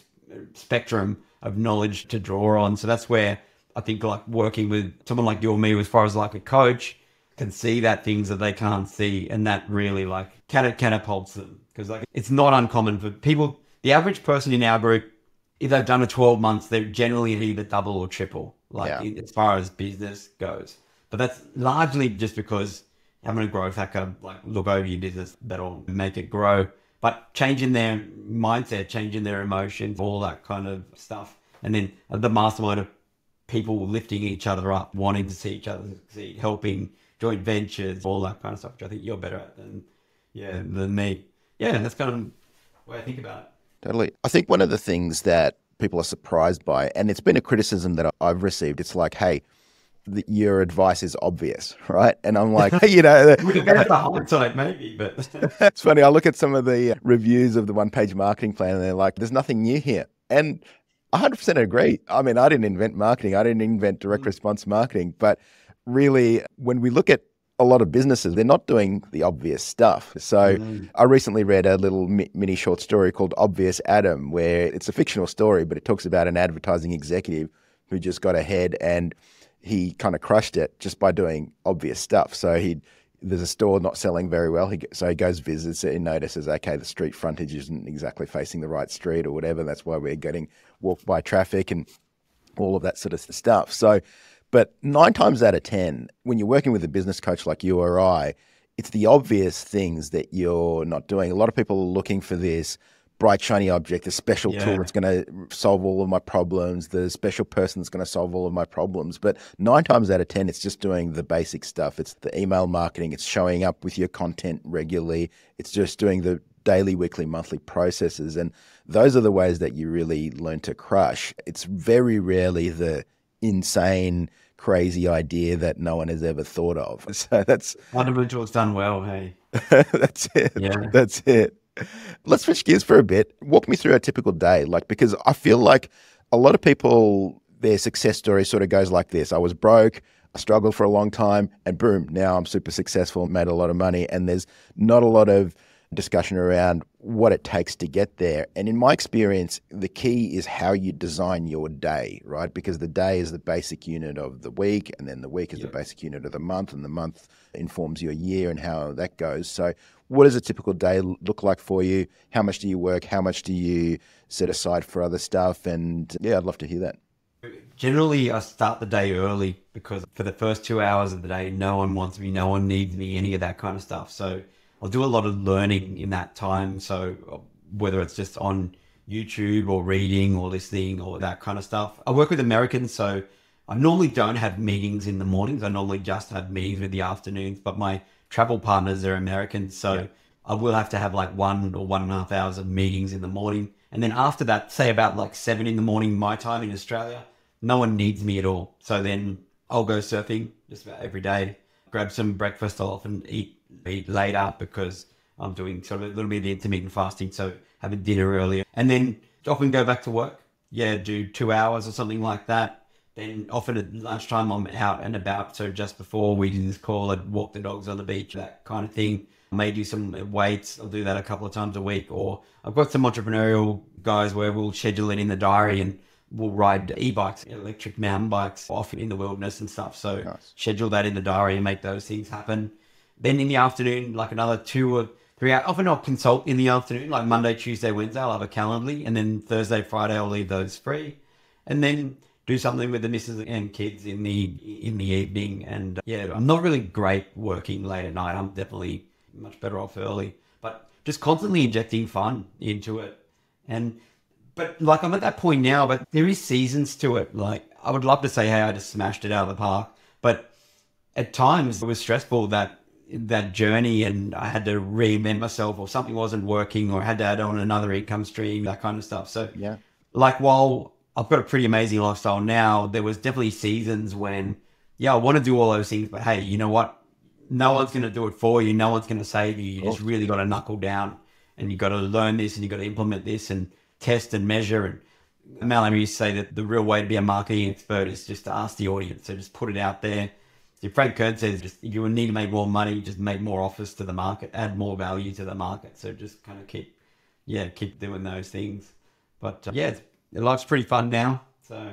spectrum of knowledge to draw on. So that's where I think like working with someone like you or me, as far as like a coach, can see that things that they can't see, and that really like catapults them. Because like it's not uncommon for people, the average person in our group, if they've done a 12 months, they're generally either double or triple, as far as business goes. But that's largely just because having a growth hacker like look over your business, that'll make it grow. But changing their mindset, changing their emotions, all that kind of stuff. And then the mastermind of people lifting each other up, wanting to see each other succeed, helping, joint ventures, all that kind of stuff, which I think you're better at than me. Yeah, that's kind of the way I think about it. Totally. I think one of the things that people are surprised by, and it's been a criticism that I've received, it's like, hey, your advice is obvious, right? And I'm like, you know, that's the hindsight maybe, but it's funny. I look at some of the reviews of the one-page marketing plan, and they're like, there's nothing new here. And 100% agree. I mean, I didn't invent marketing. I didn't invent direct response marketing. But really, when we look at a lot of businesses, they're not doing the obvious stuff. So I recently read a little mini short story called Obvious Adam, where it's a fictional story, but it talks about an advertising executive who just got ahead and he kind of crushed it just by doing obvious stuff. So there's a store not selling very well. So he goes, visits it, and notices, okay, the street frontage isn't exactly facing the right street or whatever. That's why we're getting walked by traffic and all of that sort of stuff. So, but 9 times out of 10, when you're working with a business coach like you or I, it's the obvious things that you're not doing. A lot of people are looking for this bright, shiny object, the special tool that's going to solve all of my problems, the special person that's going to solve all of my problems. But 9 times out of 10, it's just doing the basic stuff. It's the email marketing. It's showing up with your content regularly. It's just doing the daily, weekly, monthly processes. And those are the ways that you really learn to crush. It's very rarely the insane, crazy idea that no one has ever thought of. So that's... Fundamentals done well, hey. That's it. Yeah. That's it. Let's switch gears for a bit. Walk me through a typical day, because I feel like a lot of people, their success story sort of goes like this. I was broke, I struggled for a long time, and boom, now I'm super successful, made a lot of money, and there's not a lot of discussion around what it takes to get there. And in my experience, the key is how you design your day, right? Because the day is the basic unit of the week, and then the week is the basic unit of the month, and the month informs your year and how that goes. So what does a typical day look like for you? How much do you work? How much do you set aside for other stuff? And yeah, I'd love to hear that. Generally, I start the day early because for the first 2 hours of the day, no one wants me, no one needs me, any of that kind of stuff. So I'll do a lot of learning in that time. So whether it's just on YouTube or reading or listening or that kind of stuff. I work with Americans, so I normally don't have meetings in the mornings. I normally just have meetings in the afternoons, but my travel partners are Americans. So I will have to have like 1 or 1.5 hours of meetings in the morning. And then after that, say about like 7 in the morning, my time in Australia, no one needs me at all. So then I'll go surfing just about every day, grab some breakfast. I'll often eat late up because I'm doing sort of a little bit of intermittent fasting. So having dinner earlier and then often go back to work. Yeah, do 2 hours or something like that. Then often at lunchtime, I'm out and about. So just before we do this call, I'd walk the dogs on the beach, that kind of thing. I may do some weights. I'll do that a couple of times a week. Or I've got some entrepreneurial guys where we'll schedule it in the diary and we'll ride e-bikes, electric mountain bikes off in the wilderness and stuff. So schedule that in the diary and make those things happen. Then in the afternoon, like another 2 or 3 hours, often I'll consult in the afternoon, like Monday, Tuesday, Wednesday, I'll have a Calendly. And then Thursday, Friday, I'll leave those free. And then do something with the missus and kids in the evening. And I'm not really great working late at night. I'm definitely much better off early, but just constantly injecting fun into it. But like I'm at that point now, but there is seasons to it. Like I would love to say, hey, I just smashed it out of the park, but at times it was stressful, that journey, and I had to reinvent myself, or something wasn't working, or I had to add on another income stream, that kind of stuff. So like while I've got a pretty amazing lifestyle now, there was definitely seasons when, I want to do all those things, but hey, you know what? No one's going to do it for you. No one's going to save you. You just really got to knuckle down and you've got to learn this and you've got to implement this and test and measure. And Allan used to say that the real way to be a marketing expert is just to ask the audience. So just put it out there. So Frank Kern says, just if you need to make more money, just make more offers to the market, add more value to the market. So just kind of keep doing those things. But life's pretty fun now. So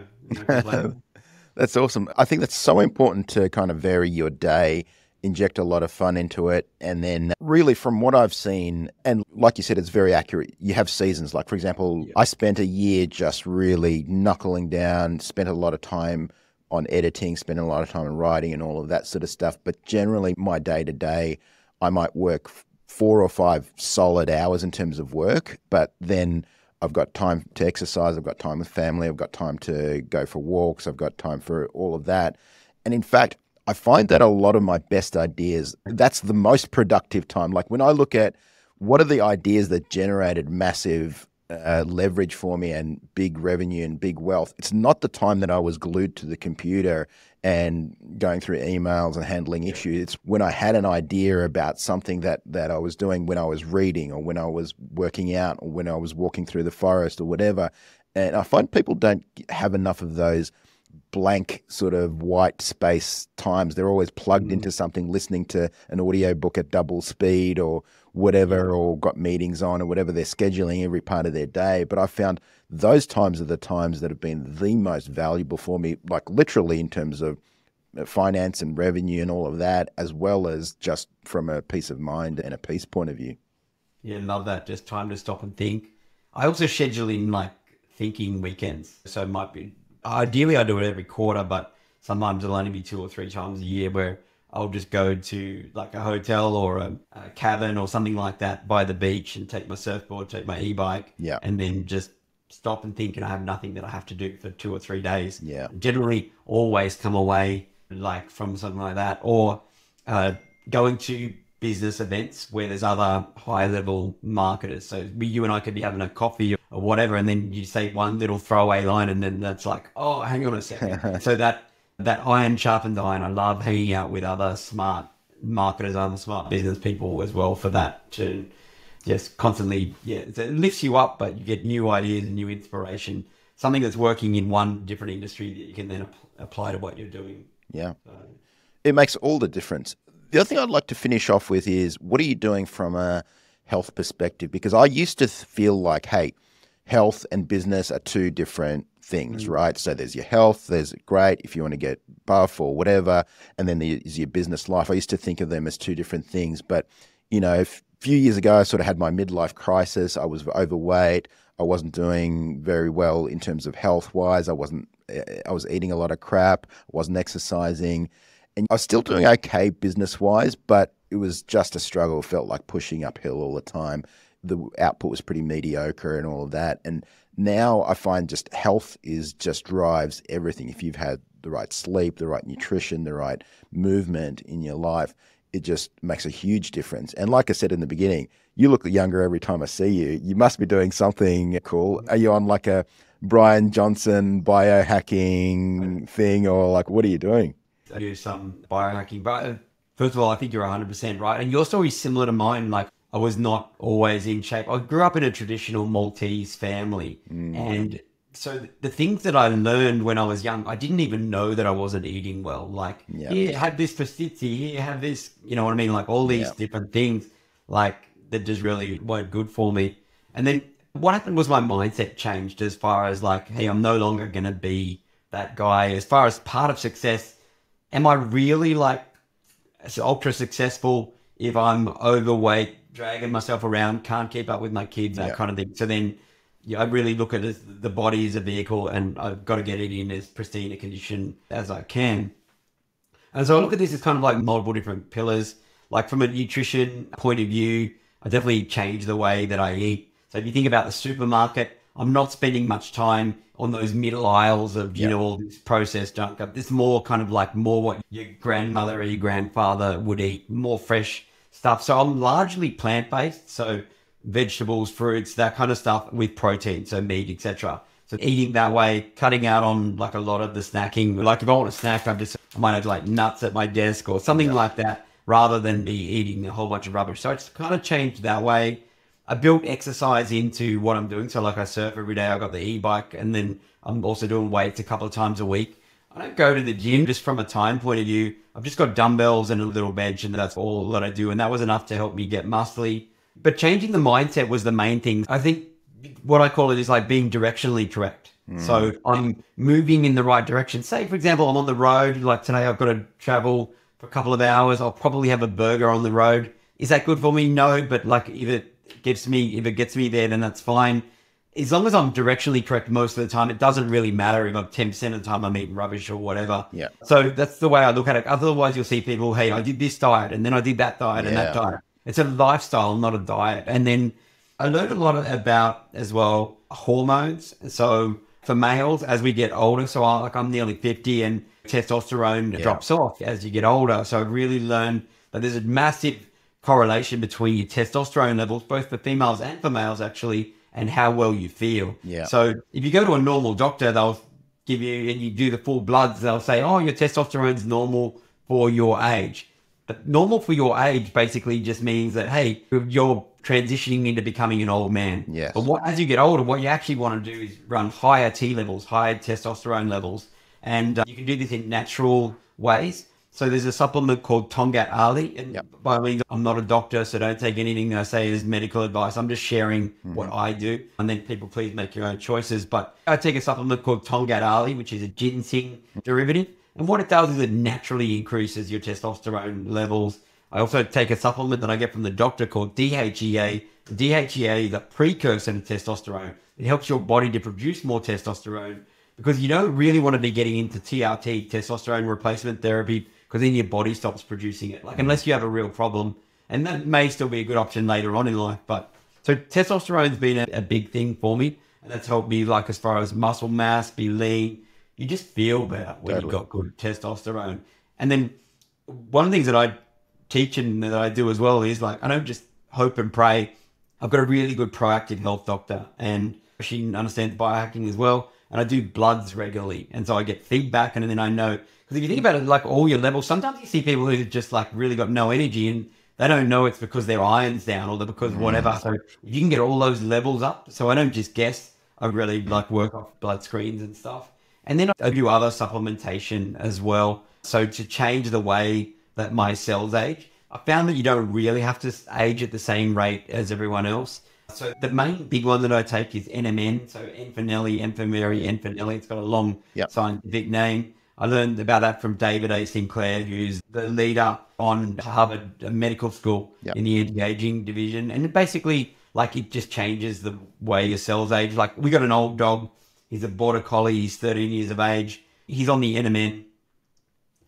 that's awesome. I think that's so important to kind of vary your day, inject a lot of fun into it. And then really from what I've seen, and like you said, it's very accurate. You have seasons. Like, for example, I spent a year just really knuckling down, spent a lot of time on editing, spent a lot of time on writing and all of that sort of stuff. But generally my day to day, I might work 4 or 5 solid hours in terms of work, but then I've got time to exercise, I've got time with family, I've got time to go for walks, I've got time for all of that. And in fact, I find that a lot of my best ideas, that's the most productive time. Like when I look at what are the ideas that generated massive leverage for me and big revenue and big wealth, it's not the time that I was glued to the computer and going through emails and handling issues. It's when I had an idea about something that I was doing, when I was reading or when I was working out or when I was walking through the forest or whatever. And I find people don't have enough of those blank sort of white space times. They're always plugged into something, listening to an audio book at double speed or whatever, or got meetings on or whatever. They're scheduling every part of their day. But I found those times are the times that have been the most valuable for me, like literally in terms of finance and revenue and all of that, as well as just from a peace of mind and a peace point of view. Yeah, love that. Just time to stop and think. I also schedule in like thinking weekends. So it might be, ideally I do it every quarter, but sometimes it'll only be 2 or 3 times a year where I'll just go to like a hotel or a cabin or something like that by the beach and take my surfboard, take my e-bike, and then just stop and think, and I have nothing that I have to do for 2 or 3 days. Generally always come away like from something like that, or going to business events where there's other high level marketers. So you and I could be having a coffee or whatever, and then you say one little throwaway line and then that's like, oh, hang on a second. So that iron sharpens iron. I love hanging out with other smart marketers, other smart business people as well, for that to just constantly, it lifts you up, but you get new ideas and new inspiration, something that's working in one different industry that you can then apply to what you're doing. It makes all the difference. The other thing I'd like to finish off with is, what are you doing from a health perspective? Because I used to feel like, hey, health and business are 2 different things, right? So there's your health, there's great if you want to get buff or whatever, and then there's your business life. I used to think of them as 2 different things, but you know, a few years ago, I sort of had my midlife crisis. I was overweight. I wasn't doing very well in terms of health-wise. I was eating a lot of crap. I wasn't exercising, and I was still doing okay business-wise, but it was just a struggle. It felt like pushing uphill all the time. The output was pretty mediocre and all of that. And now I find just health just drives everything. If you've had the right sleep, the right nutrition, the right movement in your life, it just makes a huge difference. And like I said in the beginning, you look younger every time I see you. You must be doing something cool. Are you on like a Brian Johnson biohacking thing, or like, what are you doing? I do some biohacking, but first of all, I think you're 100% right. And your story is similar to mine. Like, I was not always in shape. I grew up in a traditional Maltese family. And so the things that I learned when I was young, I didn't even know that I wasn't eating well. Like, here, have this pastizzi, here, have this, you know what I mean? Like all these different things, like, that just really weren't good for me. And then what happened was my mindset changed as far as like, hey, I'm no longer going to be that guy. As far as part of success, am I really like ultra successful if I'm overweight, dragging myself around, can't keep up with my kids, that kind of thing? So then I really look at it, the body as a vehicle, and I've got to get it in as pristine a condition as I can. And so I look at this as kind of like multiple different pillars. Like from a nutrition point of view, I definitely changed the way that I eat. So if you think about the supermarket, I'm not spending much time on those middle aisles of, you know, all this processed junk. This more kind of like more what your grandmother or your grandfather would eat, more fresh stuff. So I'm largely plant-based. So vegetables, fruits, that kind of stuff with protein, so meat, etc. So eating that way, cutting out on like a lot of the snacking. Like if I want a snack, I might have like nuts at my desk or something like that, rather than be eating a whole bunch of rubbish. So it's kind of changed that way. I built exercise into what I'm doing. So like I surf every day, I got the e-bike, and then I'm also doing weights a couple of times a week. I don't go to the gym just from a time point of view. I've just got dumbbells and a little bench, and that's all that I do. And that was enough to help me get muscly. But changing the mindset was the main thing. I think what I call it is like being directionally correct. So I'm moving in the right direction. Say, for example, I'm on the road. Like today, I've got to travel for a couple of hours. I'll probably have a burger on the road. Is that good for me? No, but like if it gets me there, then that's fine. As long as I'm directionally correct most of the time, it doesn't really matter if I'm 10% of the time I'm eating rubbish or whatever. Yeah. So that's the way I look at it. Otherwise, you'll see people, hey, I did this diet and then I did that diet and that diet. It's a lifestyle, not a diet. And then I learned a lot about as well hormones. So for males, as we get older, so I'm nearly 50 and testosterone drops off as you get older. So I really learned that there's a massive correlation between your testosterone levels, both for females and for males actually, and how well you feel. Yeah. So if you go to a normal doctor, they'll give you, and you do the full bloods, they'll say, oh, your testosterone's normal for your age. But normal for your age basically just means that, hey, you're transitioning into becoming an old man. Yes. But as you get older, what you actually want to do is run higher T levels, higher testosterone levels. And you can do this in natural ways. So there's a supplement called Tongat Ali. And by the way, I'm not a doctor, so don't take anything I say as medical advice. I'm just sharing what I do. And then people please make your own choices. But I take a supplement called Tongat Ali, which is a ginseng derivative. And what it does is it naturally increases your testosterone levels. I also take a supplement that I get from the doctor called DHEA. DHEA is a precursor to testosterone. It helps your body to produce more testosterone because you don't really want to be getting into TRT, testosterone replacement therapy, because then your body stops producing it. Like unless you have a real problem, and that may still be a good option later on in life. But so testosterone's been a big thing for me, and that's helped me like as far as muscle mass, be lean. You just feel better when you've got good testosterone. And then one of the things that I teach and that I do as well is like, I don't just hope and pray. I've got a really good proactive health doctor and she understands biohacking as well. And I do bloods regularly. And so I get feedback and then I know, because if you think about it, like all your levels, sometimes you see people who just like really got no energy and they don't know it's because their iron's down or because whatever. So you can get all those levels up. So I don't just guess. I really like work off blood screens and stuff. And then I do other supplementation as well. So to change the way that my cells age, I found that you don't really have to age at the same rate as everyone else. So the main big one that I take is NMN. So N for Nelly, M for Mary, N for Nelly. It's got a long scientific name. I learned about that from David A. Sinclair, who's the leader on Harvard Medical School in the anti-aging division. And basically, like it just changes the way your cells age. Like we got an old dog. He's a border collie. He's 13 years of age. He's on the NMN.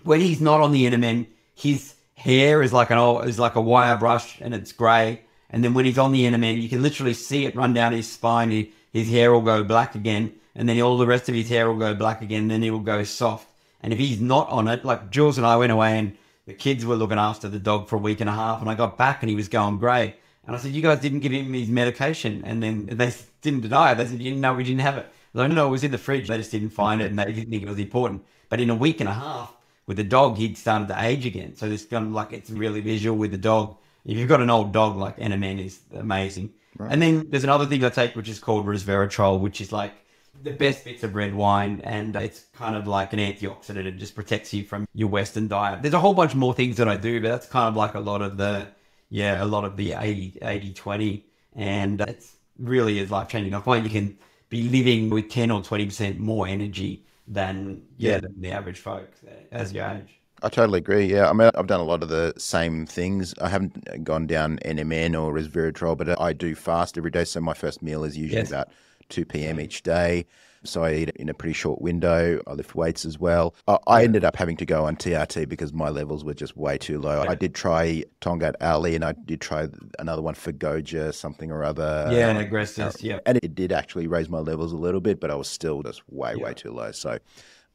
When he's not on the NMN, his hair is like a wire brush and it's grey. And then when he's on the NMN, you can literally see it run down his spine. His hair will go black again. And then all the rest of his hair will go black again. And then it will go soft. And if he's not on it, like Jules and I went away and the kids were looking after the dog for a week and a half. And I got back and he was going grey. And I said, you guys didn't give him his medication. And then they didn't deny it. They said, you didn't know we didn't have it. I don't know, it was in the fridge. They just didn't find it and they didn't think it was important. But in a week and a half with the dog, he'd started to age again. So it's kind of like, it's really visual with the dog. If you've got an old dog, like NMN is amazing. Right. And then there's another thing I take, which is called resveratrol, which is like the best bits of red wine. And it's kind of like an antioxidant. It just protects you from your Western diet. There's a whole bunch more things that I do, but that's kind of like a lot of the 80-20. And it really is life-changing. I find you can be living with 10 or 20% more energy than the average folks as you age. I totally agree. Yeah, I mean, I've done a lot of the same things. I haven't gone down NMN or resveratrol, but I do fast every day. So my first meal is usually about 2 p.m. each day. So I eat in a pretty short window. I lift weights as well. I ended up having to go on TRT because my levels were just way too low. I did try Tongat Ali and I did try another one for Goja, something or other. Yeah, and aggressive. And it did actually raise my levels a little bit, but I was still just way too low. So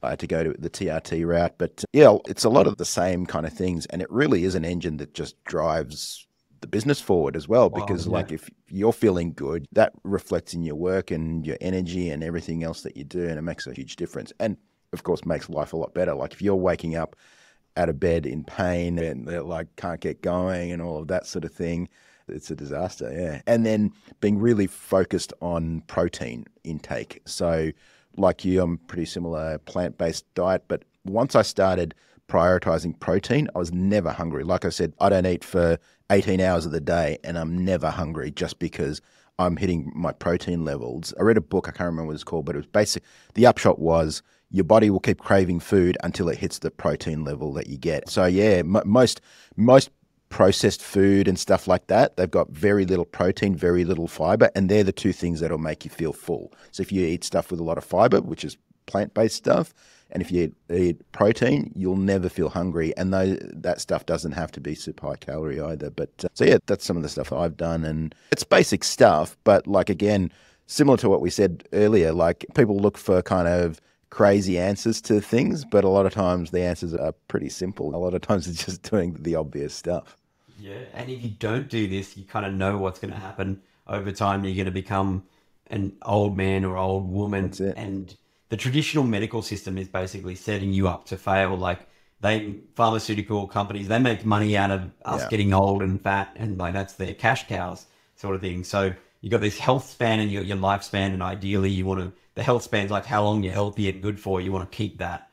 I had to go to the TRT route. But yeah, it's a lot of the same kind of things. And it really is an engine that just drives the business forward as well, because like if you're feeling good, that reflects in your work and your energy and everything else that you do, and it makes a huge difference. And of course makes life a lot better. Like if you're waking up out of bed in pain and like can't get going and all of that sort of thing, It's a disaster, yeah. And then being really focused on protein intake. So like you, I'm pretty similar plant-based diet, but once I started prioritizing protein, I was never hungry. Like I said, I don't eat for 18 hours of the day and I'm never hungry just because I'm hitting my protein levels. I read a book, I can't remember what it's called, but it was basic. The upshot was your body will keep craving food until it hits the protein level that you get. So yeah, most processed food and stuff like that, they've got very little protein, very little fiber, and they're the two things that'll make you feel full. So if you eat stuff with a lot of fiber, which is plant-based stuff, and if you eat protein, you'll never feel hungry. And that stuff doesn't have to be super high calorie either. But so yeah, that's some of the stuff I've done, and it's basic stuff. But like again, similar to what we said earlier, like people look for kind of crazy answers to things, but a lot of times the answers are pretty simple. A lot of times it's just doing the obvious stuff. Yeah, and if you don't do this, you kind of know what's going to happen over time. You're going to become an old man or old woman. That's it. And the traditional medical system is basically setting you up to fail. Like pharmaceutical companies, they make money out of us getting old and fat, and like that's their cash cows sort of thing. So you got this health span and your lifespan, and ideally you want to, the health span's like how long you're healthy and good for. You want to keep that.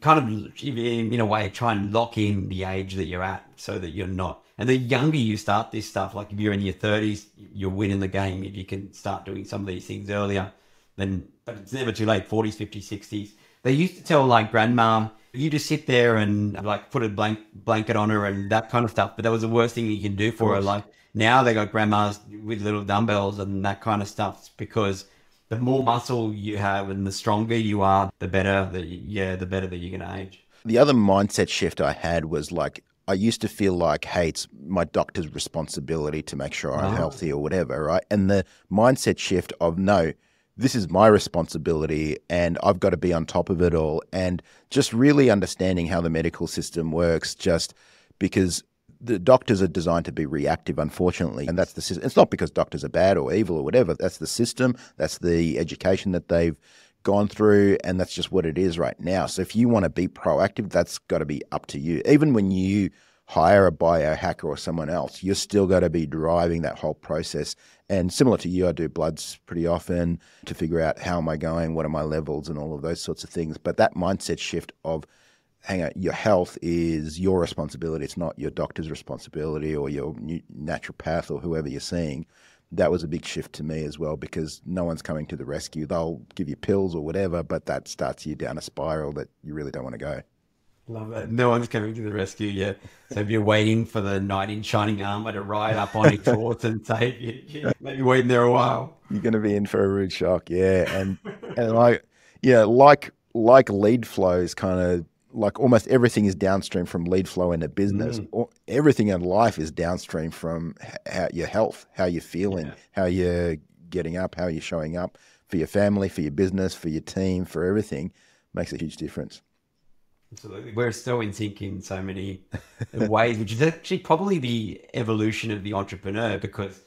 Kind of, in a way, try and lock in the age that you're at so that you're not. And the younger you start this stuff, like if you're in your 30s, you're winning the game if you can start doing some of these things earlier. Then, but it's never too late, 40s, 50s, 60s. They used to tell like grandma, you just sit there and like put a blanket on her and that kind of stuff. But that was the worst thing you can do for her. Like now they got grandmas with little dumbbells and that kind of stuff, because the more muscle you have and the stronger you are, the better that you're going to age. The other mindset shift I had was like, I used to feel like, hey, it's my doctor's responsibility to make sure I'm healthy or whatever, right? And the mindset shift of, no, this is my responsibility and I've got to be on top of it all. And just really understanding how the medical system works, just because the doctors are designed to be reactive, unfortunately. And that's the system. It's not because doctors are bad or evil or whatever. That's the system. That's the education that they've gone through, and that's just what it is right now. So if you want to be proactive, that's got to be up to you. Even when you hire a biohacker or someone else, you're still got to be driving that whole process. And similar to you, I do bloods pretty often to figure out how am I going, what are my levels, and all of those sorts of things. But that mindset shift of, hang on, your health is your responsibility. It's not your doctor's responsibility or your naturopath or whoever you're seeing. That was a big shift to me as well, because no one's coming to the rescue. They'll give you pills or whatever, but that starts you down a spiral that you really don't want to go. Love it. No one's coming to the rescue yet. So if you're waiting for the knight in shining armor to ride up on its horse and save you, maybe waiting there a while. You're going to be in for a rude shock, yeah. And like lead flow is kind of like almost everything is downstream from lead flow in a business. Or everything in life is downstream from your health, how you're feeling, how you're getting up, how you're showing up for your family, for your business, for your team, for everything. Makes a huge difference. Absolutely. We're so in sync in so many ways, which is actually probably the evolution of the entrepreneur, because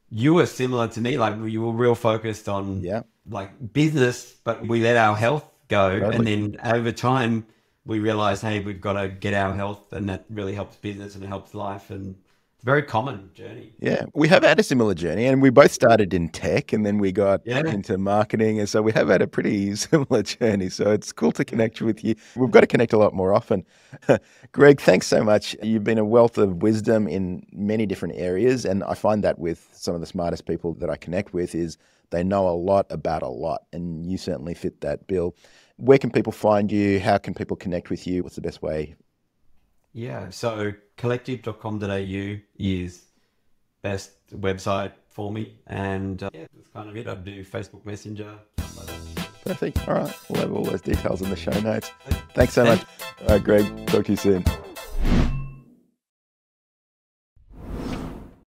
you were similar to me. Like you were real focused on like business, but we let our health go. Totally. And then over time, we realized, hey, we've got to get our health, and that really helps business and it helps life. And it's a very common journey. Yeah, we have had a similar journey, and we both started in tech and then we got into marketing. And so we have had a pretty similar journey. So it's cool to connect with you. We've got to connect a lot more often. Greg, thanks so much. You've been a wealth of wisdom in many different areas. And I find that with some of the smartest people that I connect with is they know a lot about a lot. And you certainly fit that bill. Where can people find you? How can people connect with you? What's the best way? Yeah, so collective.com.au is best website for me. And that's kind of it. I do Facebook Messenger, stuff like that. Perfect. All right. We'll have all those details in the show notes. Thanks so much, Greg. Talk to you soon.